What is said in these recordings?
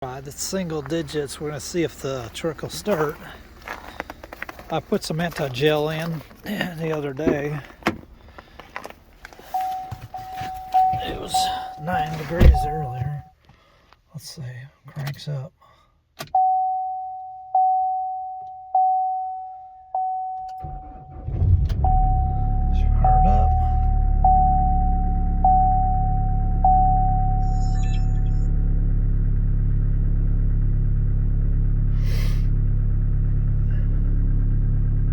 It's single digits. We're going to see if the truck will start. I put some anti-gel in the other day. It was 9 degrees earlier. Let's see, cranks up. Fired up.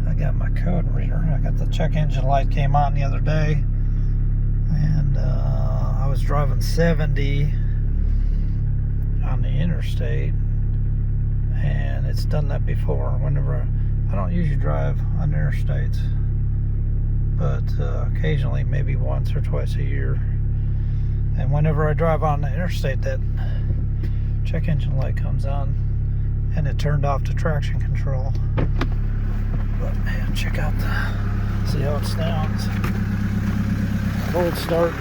I got my code reader. I got the check engine light came on the other day, and I was driving 70 on the interstate, and it's done that before. Whenever I don't usually drive on interstates, but occasionally, maybe once or twice a year. And whenever I drive on the interstate, that check engine light comes on, and it turned off the traction control. But man, check out see how it sounds. Cold start.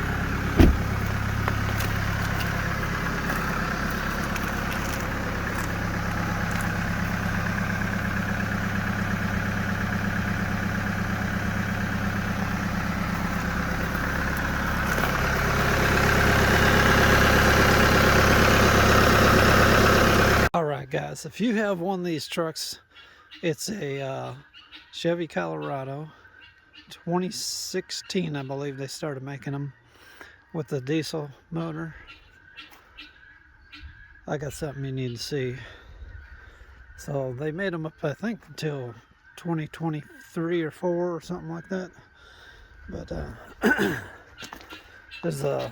Alright guys, if you have one of these trucks, it's a Chevy Colorado, 2016 I believe they started making them, with a diesel motor. I got something you need to see. So they made them up, I think, until 2023 or 4 or something like that. But there's a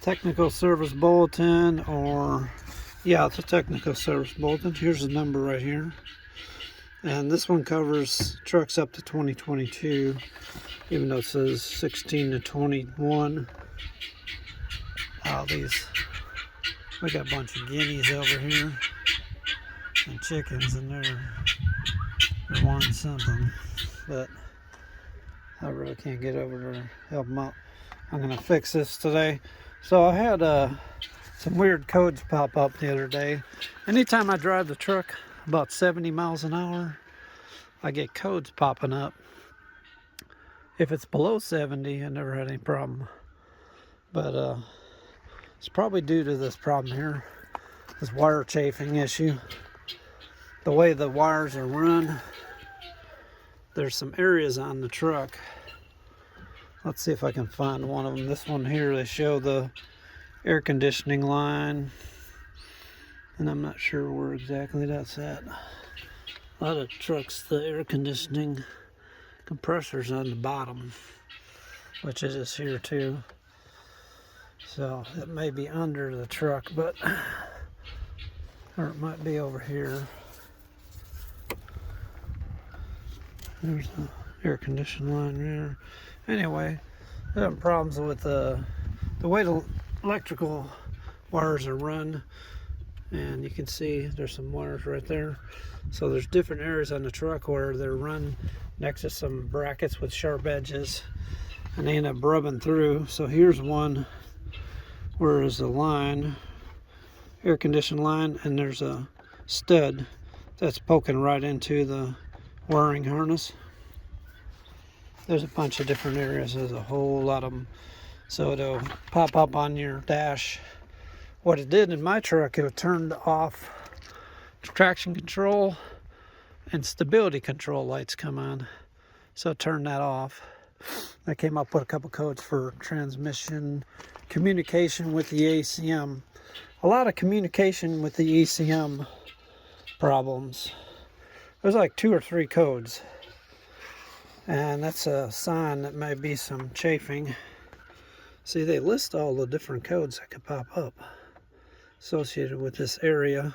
technical service bulletin, or yeah, it's a technical service bulletin. Here's the number right here. And this one covers trucks up to 2022, even though it says 16 to 21. We got a bunch of guineas over here and chickens, and they're wanting something, but I really can't get over there to help them out. I'm gonna fix this today. So I had some weird codes pop up the other day. Anytime I drive the truck about 70 miles an hour, I get codes popping up. If it's below 70, I never had any problem. But it's probably due to this problem here, this wire chafing issue. The way the wires are run, there's some areas on the truck. Let's see if I can find one of them. This one here, they show the air conditioning line, and I'm not sure where exactly that's at. A lot of trucks, the air conditioning compressor's on the bottom, which it is here too. So it may be under the truck, but or it might be over here. There's the air conditioning line there. Anyway, they're having problems with the way the electrical wires are run, and you can see there's some wires right there. So there's different areas on the truck where they're run next to some brackets with sharp edges, and they end up rubbing through. So here's one where there's a line, air conditioning line, and there's a stud that's poking right into the wiring harness. There's a bunch of different areas. There's a whole lot of them. So it'll pop up on your dash. What it did in my truck, it turned off traction control and stability control lights come on. So turn that off. I came up with a couple codes for transmission, communication with the ACM. A lot of communication with the ECM problems. There's like 2 or 3 codes. And that's a sign that may be some chafing. See, they list all the different codes that could pop up associated with this area.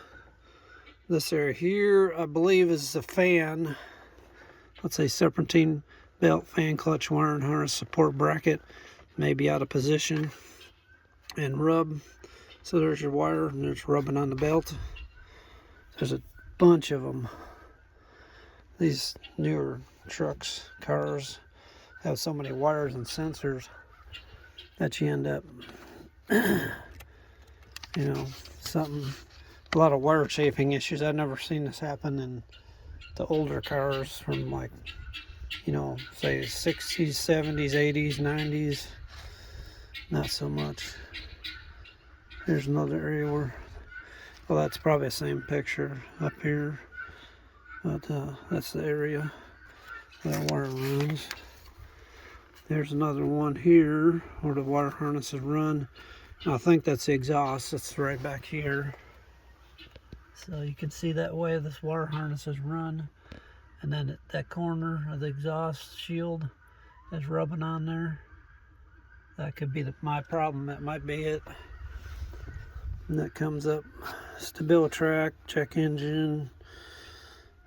This area here, I believe, is the fan. Let's say serpentine belt, fan clutch, wiring harness, support bracket, maybe out of position, and rub. So there's your wire, and there's rubbing on the belt. There's a bunch of them. These newer trucks, cars, have so many wires and sensors that you end up you know, something, a lot of wire chafing issues. I've never seen this happen in the older cars from, like, you know, say 60s, 70s, 80s, 90s. Not so much. Here's another area where, well, that's probably the same picture up here, but that's the area where the wire runs. There's another one here where the wire harnesses run. I think that's the exhaust. It's right back here. So you can see that way this wire harnesses run, and then at that corner of the exhaust shield is rubbing on there. That could be my problem. That might be it. And that comes up StabiliTrak, check engine,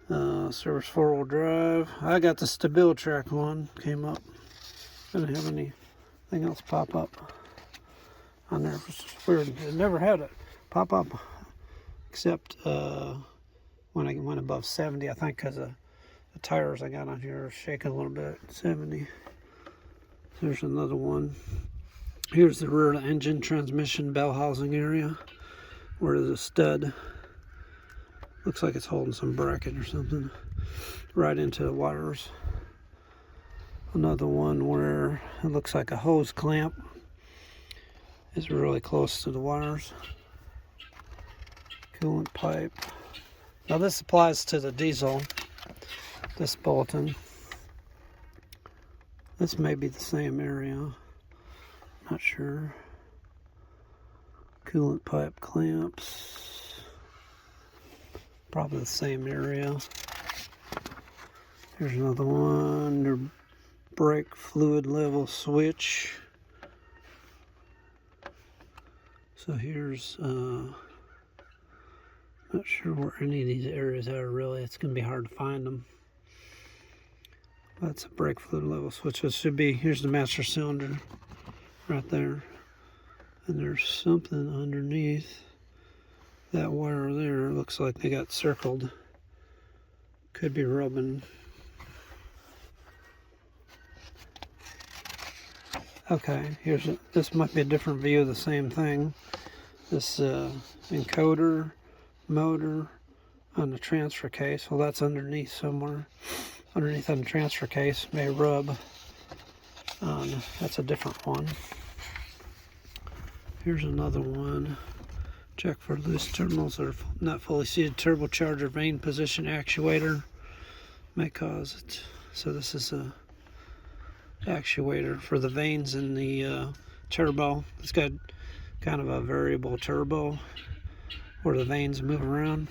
service 4-wheel drive. I got the StabiliTrak one, came up. I didn't have anything else pop up on there. It's weird. It never had it pop up except when I went above 70, I think, because the tires I got on here are shaking a little bit. 70. There's another one. Here's the rear of the engine transmission bell housing area where there's a stud. Looks like it's holding some bracket or something right into the wires. Another one where it looks like a hose clamp is really close to the wires. Coolant pipe. Now this applies to the diesel, this bulletin. This may be the same area, not sure. Coolant pipe clamps, probably the same area. Here's another one, your brake fluid level switch. So here's, not sure where any of these areas are really. It's going to be hard to find them. That's a brake fluid level switch. It should be, here's the master cylinder right there. And there's something underneath that wire there. It looks like they got circled. Could be rubbing. Okay, this might be a different view of the same thing. This encoder motor on the transfer case. Well, that's underneath somewhere. Underneath on the transfer case may rub on. That's a different one. Here's another one. Check for loose terminals that are not fully seated. Turbocharger vane position actuator may cause it. So this is a actuator for the vanes in the turbo. It's got kind of a variable turbo where the vanes move around.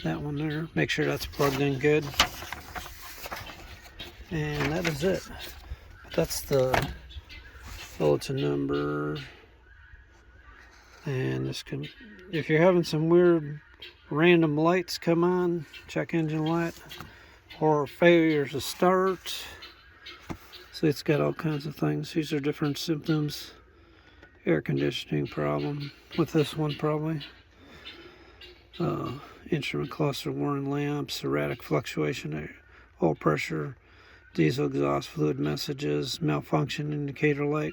That one there. Make sure that's plugged in good. And that is it. That's the bulletin number. And this can, if you're having some weird random lights come on, check engine light, or failures to start. See, it's got all kinds of things. These are different symptoms. Air conditioning problem with this one probably. Instrument cluster warning lamps, erratic fluctuation, oil pressure, diesel exhaust fluid messages, malfunction indicator light,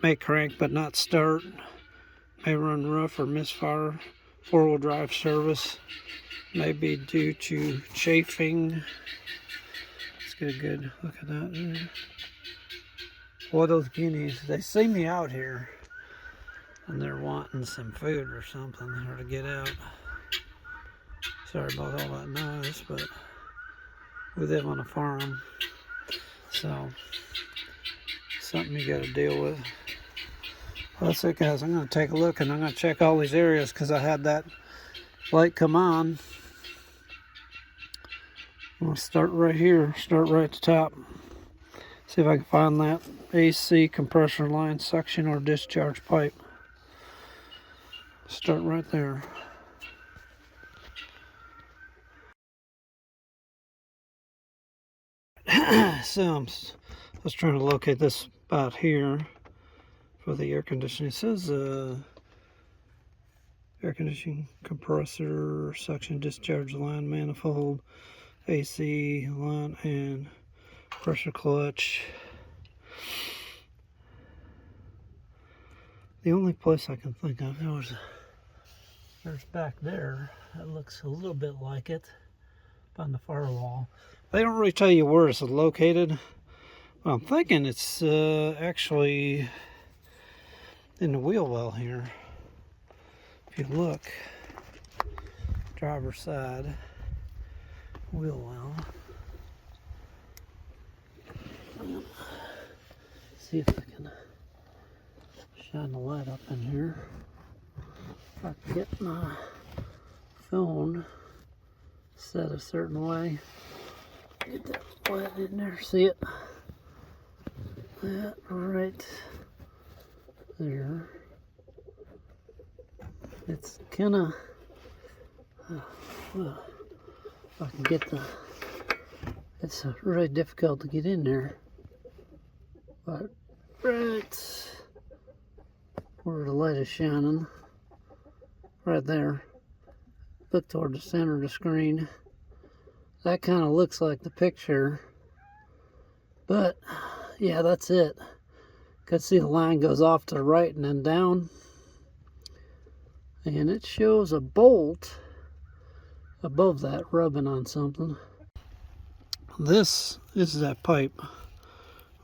may crank but not start, may run rough or misfire, 4-wheel drive service, may be due to chafing. Let's get a good look at that there. Boy, those guineas, they see me out here and they're wanting some food or something, or to get out. Sorry about all that noise, but we live on a farm, so something you got to deal with. Well, that's it, guys. I'm going to take a look and I'm going to check all these areas because I had that light come on. I'm going to start right here, start right at the top. See if I can find that AC compressor line suction or discharge pipe. Start right there. So I was trying to locate this spot here for the air conditioning. It says air conditioning compressor, suction discharge line, manifold, AC line, and pressure clutch. The only place I can think of, there's back there. That looks a little bit like it on the firewall. They don't really tell you where it's located. Well, I'm thinking it's actually in the wheel well here. If you look, driver's side wheel well. See if I can shine the light up in here. If I can get my phone set a certain way. Get that light in there, see it? That right there. It's kind of, well, if I can get it's really difficult to get in there. But right where the light is shining, right there, look toward the center of the screen. That kind of looks like the picture, but yeah, that's it. Can see the line goes off to the right and then down, and it shows a bolt above that rubbing on something. This is that pipe I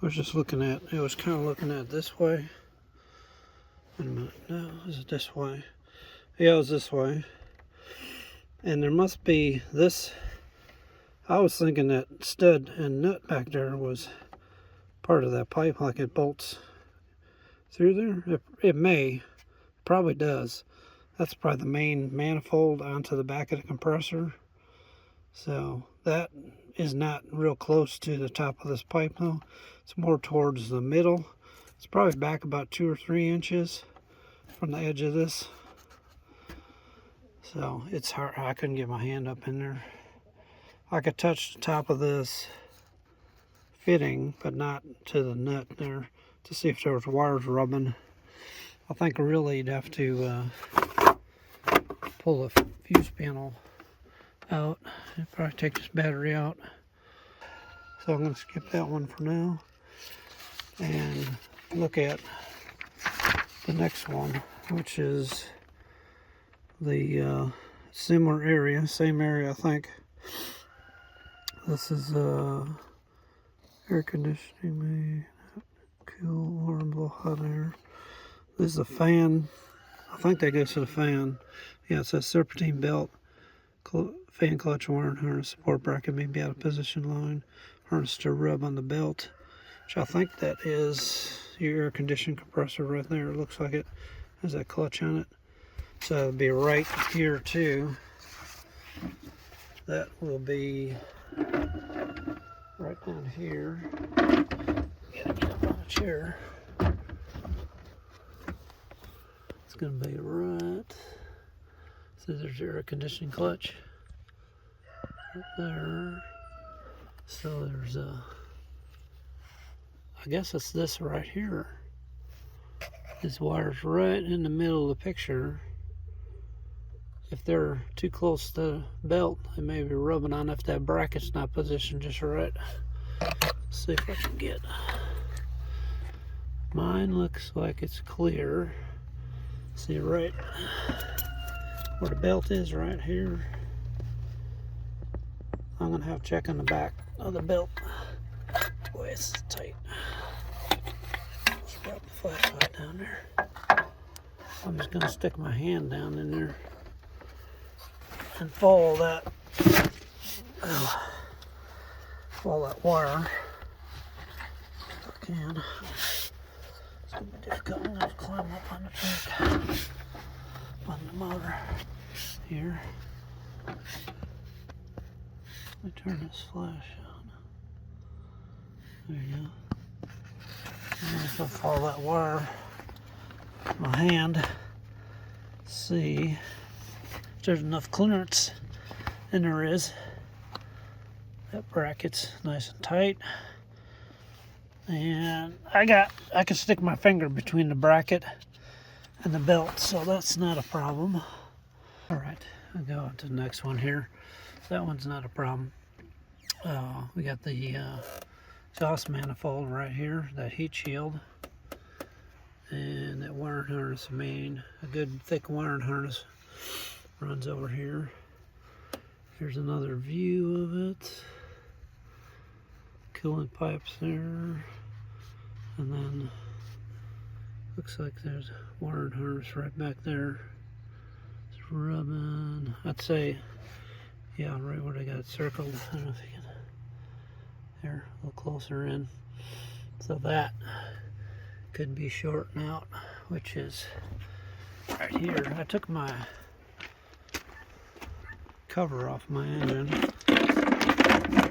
was just looking at. It was kind of looking at this way. Wait a minute, no, is it this way? Yeah, it was this way. And there must be this. I was thinking that stud and nut back there was part of that pipe, like it bolts through there. It may, probably does. That's probably the main manifold onto the back of the compressor. So that is not real close to the top of this pipe though. It's more towards the middle. It's probably back about 2 or 3 inches from the edge of this. So it's hard. I couldn't get my hand up in there. I could touch the top of this fitting, but not to the nut there to see if there was wires rubbing. I think really you'd have to pull the fuse panel out and probably take this battery out. So I'm going to skip that one for now and look at the next one, which is the similar area, same area I think. This is air conditioning, cool, warm, blow hot air. This is a fan. I think that goes to the fan. Yeah, it says serpentine belt, fan clutch wire and harness support bracket may be out of position line. Harness to rub on the belt, which I think that is your air conditioning compressor right there. It looks like it has that clutch on it. So it'll be right here too. That will be right down here. Gotta get up on a chair. It's gonna be right. So there's your air conditioning clutch right there. So there's I guess it's this right here. This wire's right in the middle of the picture. If they're too close to the belt, they may be rubbing on if that bracket's not positioned just right. Let's see if I can get. Mine looks like it's clear. See right where the belt is right here. I'm gonna have to check on the back of the belt. Boy, it's tight. Let's drop the flashlight down there. I'm just gonna stick my hand down in there and follow that wire if I can. It's gonna be difficult. I'm gonna climb up on the back on the motor here. Let me turn this flash on. There you go. I'm just gonna follow that wire with my hand. See if there's enough clearance, and there is. That bracket's nice and tight, and I can stick my finger between the bracket and the belt, so that's not a problem. All right, I'll go on to the next one here. That one's not a problem. We got the exhaust manifold right here, that heat shield, And that wiring harness main, a good thick wiring harness runs over here. Here's another view of it. Coolant pipes there. And then looks like there's a wiring harness right back there. It's rubbing, I'd say, yeah, right where they got it circled. I don't know if you can, there, a little closer in. So that could be shorting out, which is right here. I took my cover off my engine.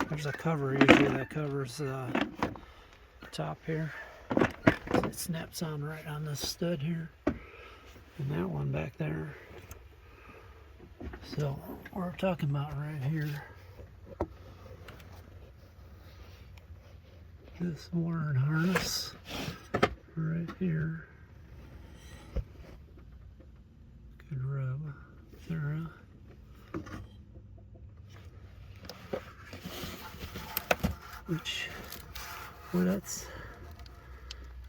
There's a cover usually that covers the top here. So it snaps on right on this stud here. And that one back there. So we're talking about right here. This wiring harness right here. Good rub. Thorough. Which, well, that's,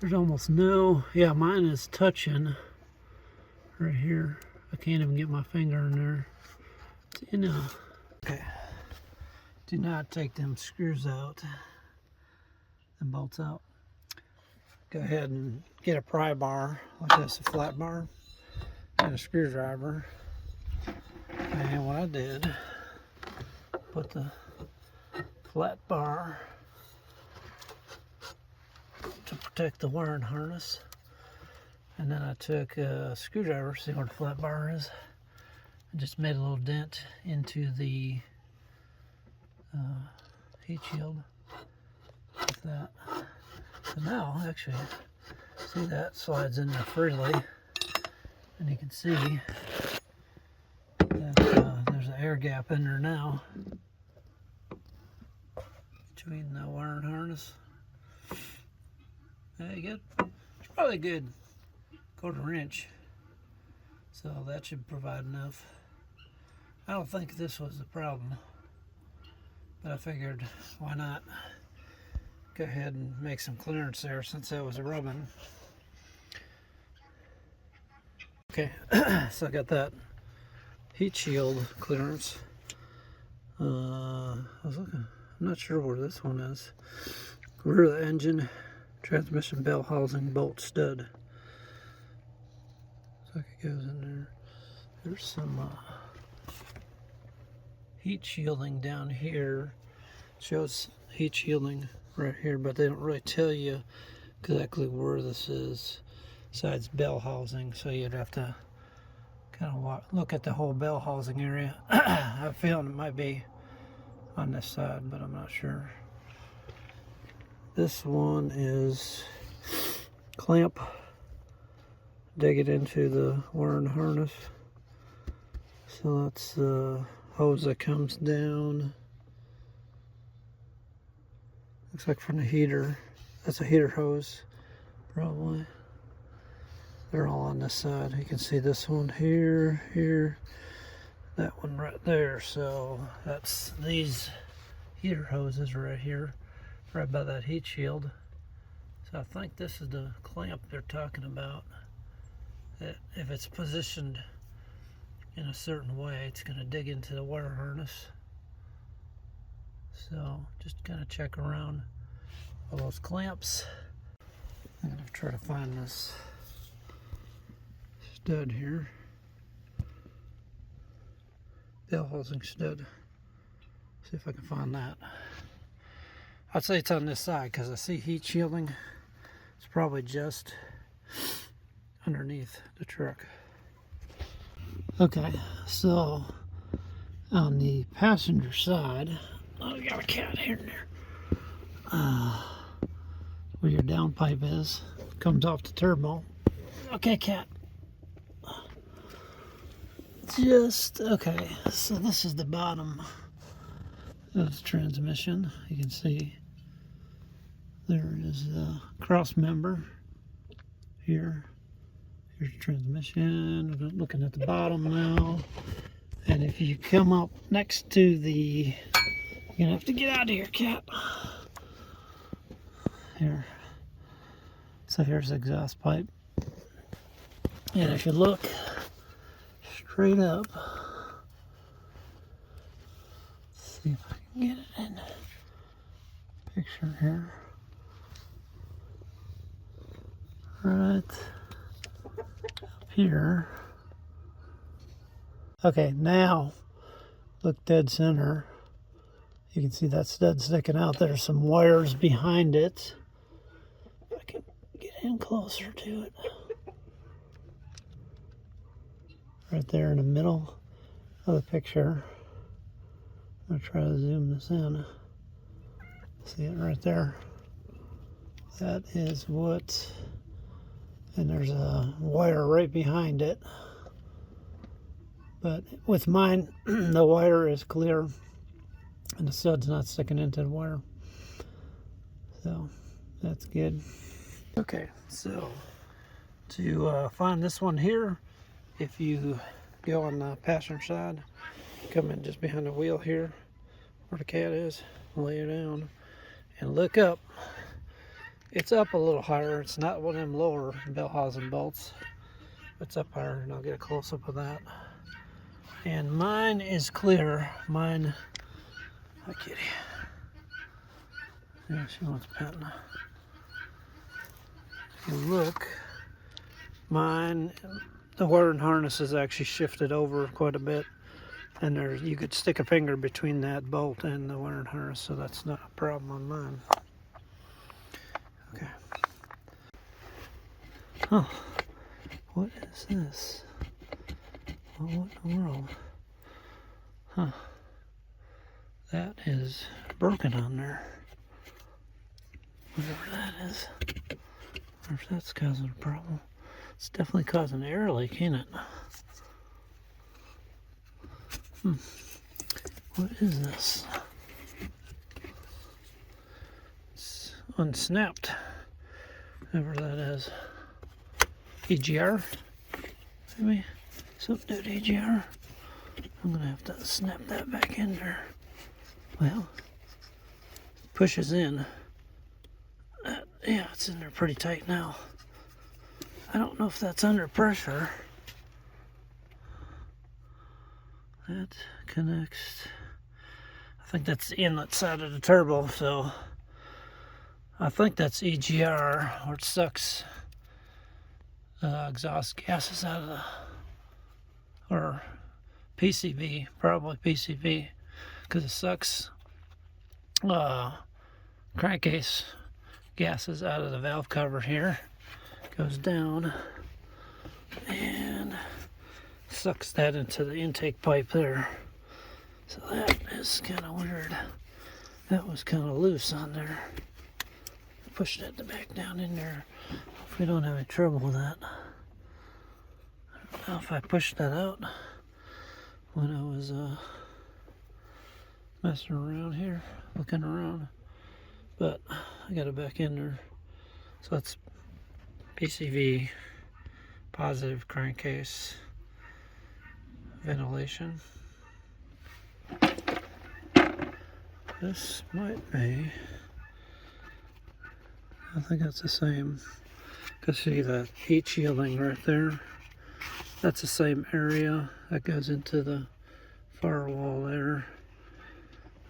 there's almost no, yeah, mine is touching right here. I can't even get my finger in there. You know. Okay. Do not take them screws out, them bolts out. Go ahead and get a pry bar like this, a flat bar, and a screwdriver. And what I did, put the flat bar to protect the wiring harness, and then I took a screwdriver, see where the flat bar is, and just made a little dent into the heat shield with that. So now, actually, see that slides in there freely, and you can see that there's an air gap in there now between the wiring harness. There you go. It's probably a good 1/4 inch, so that should provide enough. I don't think this was the problem, but I figured why not go ahead and make some clearance there since that was rubbing. Okay, so I got that heat shield clearance. I was looking, I'm not sure where this one is. Rear of the engine, transmission bell housing, bolt stud. Looks like it goes in there. There's some heat shielding down here. Shows heat shielding right here, but they don't really tell you exactly where this is. Besides bell housing, so you'd have to kind of look at the whole bell housing area. I have a feeling it might be on this side, but I'm not sure. This one is clamp, dig it into the wiring harness. So that's the hose that comes down. Looks like from the heater. That's a heater hose, probably. They're all on this side. You can see this one here, here, that one right there. So that's these heater hoses right here, right by that heat shield. So I think this is the clamp they're talking about. That if it's positioned in a certain way, it's going to dig into the wire harness. So just kind of check around all those clamps. I'm going to try to find this stud here. Bell housing stud. See if I can find that. I'd say it's on this side because I see heat shielding. It's probably just underneath the truck. Okay, so on the passenger side, oh, we got a cat here and there. Where your downpipe is, comes off the turbo. Okay, cat. Just, okay, so this is the bottom of the transmission. You can see there is a cross member here. Here's the transmission. We're looking at the bottom now. And if you come up next to the, you're gonna have to get out of here, cat. Here. So here's the exhaust pipe. And if you look straight up, let's see if I can get it in the picture here. Right up here. Okay, now look dead center. You can see that stud sticking out. There's some wires behind it. If I can get in closer to it. Right there in the middle of the picture. I'm going to try to zoom this in. See it right there? That is what, and there's a wire right behind it. But with mine, the wire is clear and the stud's not sticking into the wire. So that's good. Okay, so to find this one here, if you go on the passenger side, come in just behind the wheel here where the cat is, lay it down and look up. It's up a little higher. It's not one of them lower Bellhausen bolts. It's up higher, and I'll get a close-up of that. And mine is clear. Mine, hi kitty. Yeah, she wants petting. If you look, mine, the wiring harness is actually shifted over quite a bit. And there, you could stick a finger between that bolt and the wiring harness, so that's not a problem on mine. Okay. Oh, what is this? Well, what in the world? Huh. That is broken on there. Whatever that is. I wonder if that's causing a problem. It's definitely causing an air leak, ain't it? What is this? It's unsnapped. Whatever that is. EGR? Maybe? Something to do with EGR? I'm gonna have to snap that back in there. Well, pushes in. Yeah, it's in there pretty tight now. I don't know if that's under pressure. That connects. I think that's the inlet side of the turbo, so I think that's EGR, or it sucks exhaust gases out of the, or PCV, probably PCV, because it sucks crankcase gases out of the valve cover here. Goes down and sucks that into the intake pipe there. So that is kind of weird. That was kind of loose on there. Push that back down in there. If we don't have any trouble with that. I don't know if I pushed that out when I was messing around here, looking around. But I got it back in there. So that's PCV, positive crankcase, ventilation. This might be, I think that's the same. Cause see that heat shielding right there? That's the same area that goes into the firewall there.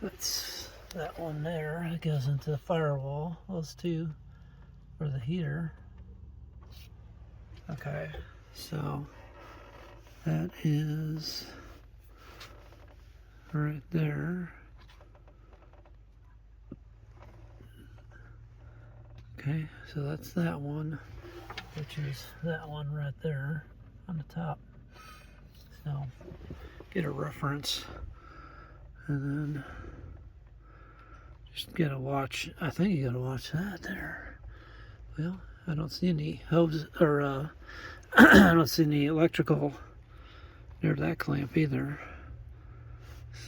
That's that one there. It goes into the firewall. Those two are the heater. Okay, so that is right there. Okay, so that's that one, which is that one right there on the top. So get a reference, and then just gotta watch. I think you gotta watch that there. Well, I don't see any hose or I don't see any electrical near that clamp either.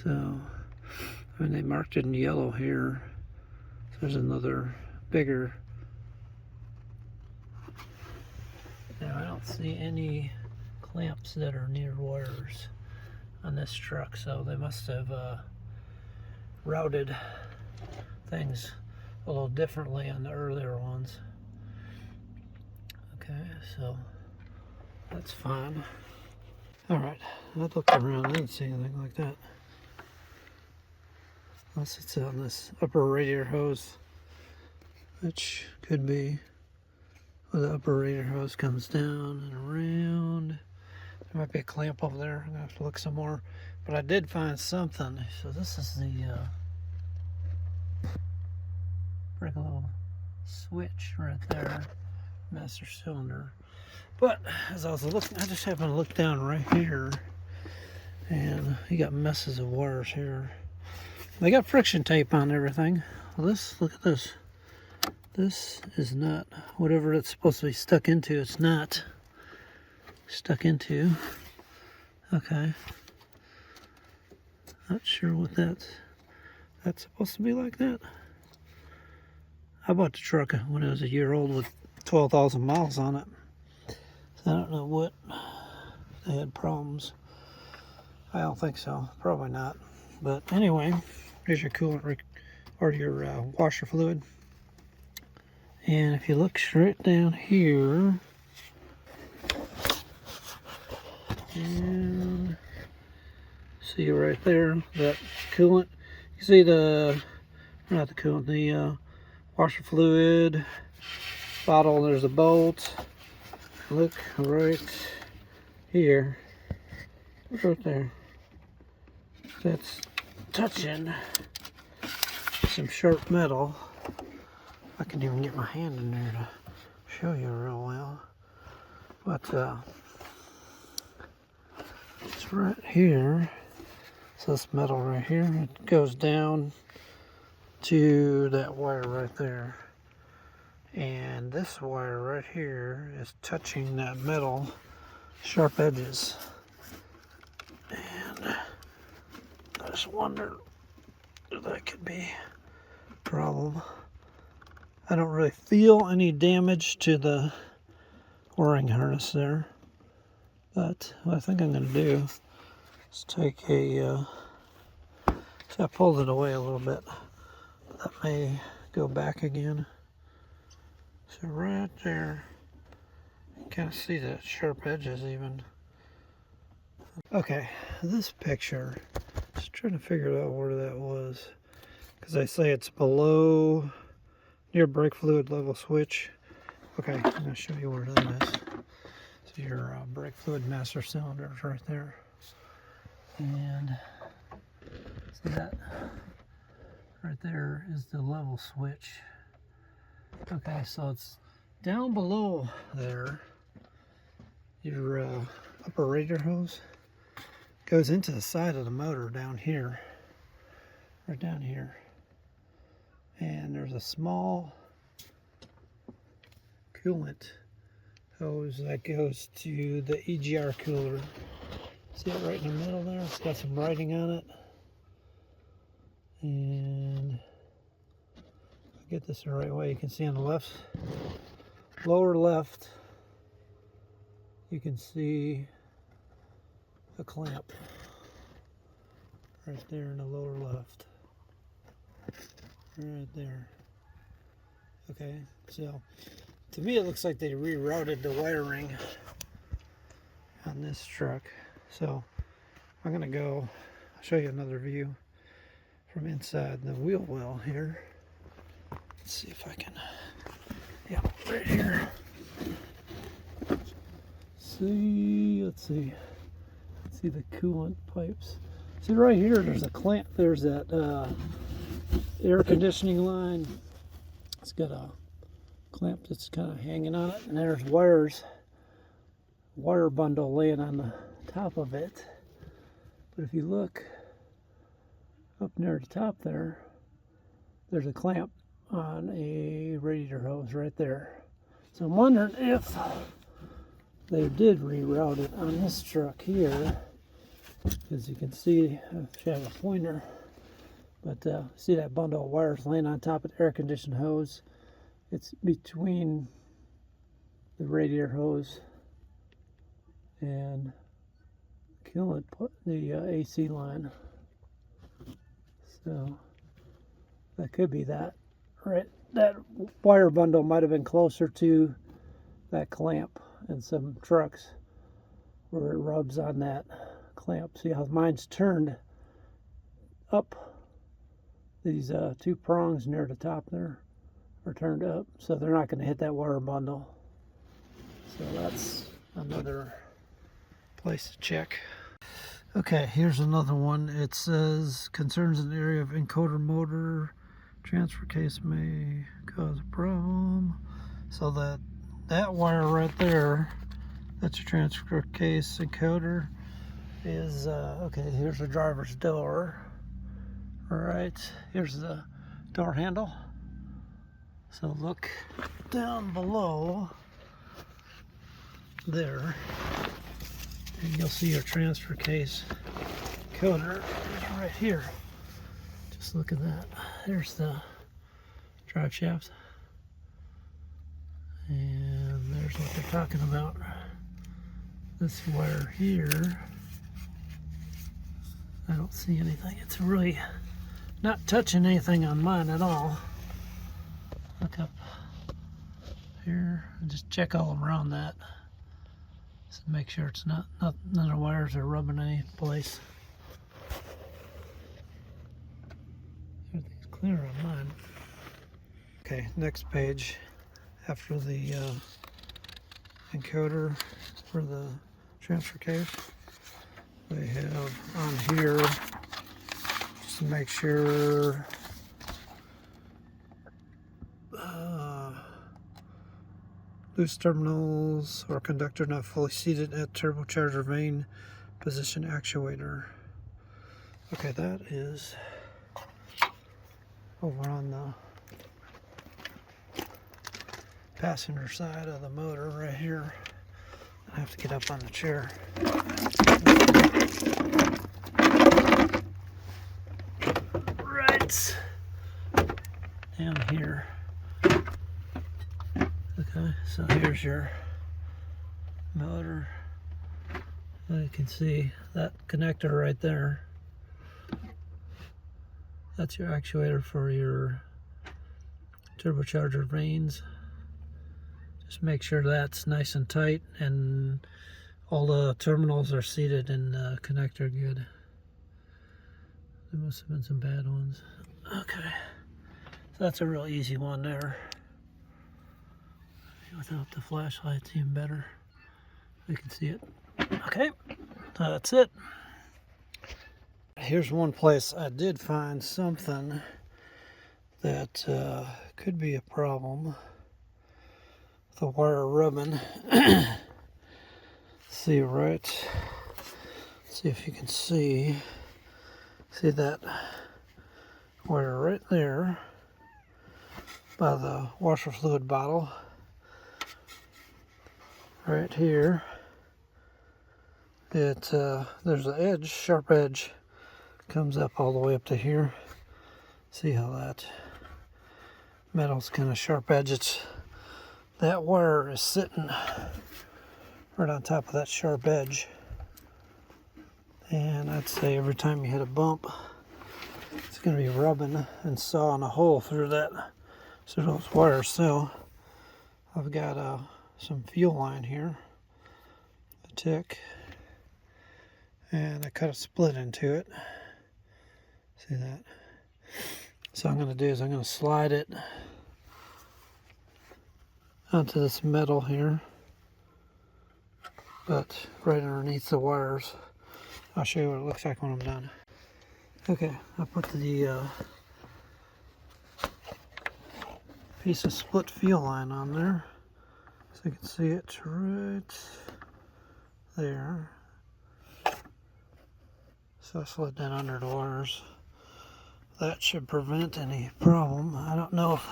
So I mean, they marked it in yellow here. So there's another bigger. Now I don't see any clamps that are near wires on this truck, so they must have routed things a little differently on the earlier ones. Okay, so That's fine. Alright, I looked around, I didn't see anything like that. Unless it's on this upper radiator hose, which could be where the upper radiator hose comes down and around. There might be a clamp over there. I'm gonna have to look some more. But I did find something. So this is the pretty little switch right there, master cylinder. But as I was looking, I just happened to look down right here, and you got messes of wires here. They got friction tape on everything. Well, look at this. This is not whatever it's supposed to be stuck into. It's not stuck into. Okay. Not sure what that's supposed to be like that. I bought the truck when it was a year old with 12,000 miles on it. So I don't know what they had problems. I don't think so. Probably not. But anyway, here's your coolant or your washer fluid. And if you look straight down here, and see right there, that coolant. You see not the coolant, the washer fluid bottle. There's a bolt. Look right here, right there. That's touching some sharp metal. I can even get my hand in there to show you real well. But it's right here. So this metal right here, it goes down to that wire right there. And this wire right here is touching that metal sharp edges. And I just wonder if that could be a problem. I don't really feel any damage to the wiring harness there, but what I think I'm going to do is take a, see I pulled it away a little bit, but that may go back again. So right there, you can kind of see the sharp edges even. Okay, this picture, just trying to figure out where that was, because they say it's below your brake fluid level switch. Okay, I'm going to show you where that is. So your brake fluid master cylinder is right there. And see that? Right there is the level switch. Okay, so it's down below there. Your upper radiator hose goes into the side of the motor down here. Right down here. And there's a small coolant hose that goes to the EGR cooler. See it right in the middle there? It's got some writing on it. And I'll get this the right way. You can see on the left, lower left, you can see a clamp right there in the lower left. Right there. Okay, so to me it looks like they rerouted the wiring on this truck. So I'm gonna go show you another view from inside the wheel well here. Let's see if I can, yeah, right here. See, let's see the coolant pipes. See right here, there's a clamp, there's that air conditioning line. It's got a clamp that's kind of hanging on it, and there's wire bundle laying on the top of it. But if you look up near the top there, there's a clamp on a radiator hose right there. So I'm wondering if they did reroute it on this truck here. As you can see, I have a pointer. But see that bundle of wires laying on top of the air conditioned hose? It's between the radiator hose and the AC line. So that could be that. Right, that wire bundle might have been closer to that clamp in some trucks. where it rubs on that clamp. See how mine's turned up? These two prongs near the top there are turned up, so they're not going to hit that wire bundle. So that's another place to check. Okay, here's another one. It says concerns in the area of encoder motor transfer case may cause a problem. So that wire right there, that's your transfer case encoder, is okay. Here's the driver's door. All right, here's the door handle. So look down below there, and you'll see your transfer case encoder right here. Just look at that. There's the drive shaft. And there's what they're talking about. This wire here, I don't see anything. It's really not touching anything on mine at all. Look up here and just check all around that. So make sure it's none of the wires are rubbing any place. Everything's clear on mine. Okay, next page. After the encoder for the transfer case, they have on here, just to make sure, loose terminals or conductor not fully seated at turbocharger vane position actuator. Okay, that is over on the passenger side of the motor right here. I have to get up on the chair. Right down here. Okay, so here's your motor. You can see that connector right there. That's your actuator for your turbocharger vanes. Just make sure that's nice and tight and all the terminals are seated in the connector good. There must have been some bad ones. Okay, so that's a real easy one there. Without the flashlight, it's even better. We can see it. Okay, that's it. Here's one place I did find something that could be a problem. The wire rubbing. See right, see if you can see that wire right there by the washer fluid bottle right here. There's an edge, sharp edge, comes up all the way up to here. See how that metal's kind of sharp edge. That wire is sitting right on top of that sharp edge, and I'd say every time you hit a bump, it's going to be rubbing and sawing a hole through those wires. So I've got some fuel line here, a tick, and I cut a split into it. See that? So what I'm going to do is I'm going to slide it onto this metal here, but right underneath the wires. I'll show you what it looks like when I'm done. Okay, I put the piece of split fuel line on there, so you can see it right there. So I slid that under the wires. That should prevent any problem. I don't know if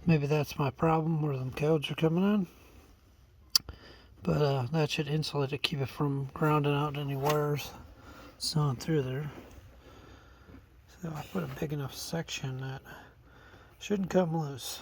maybe that's my problem where them codes are coming on, but that should insulate it, keep it from grounding out any wires sawing through there. So I put a big enough section that shouldn't come loose.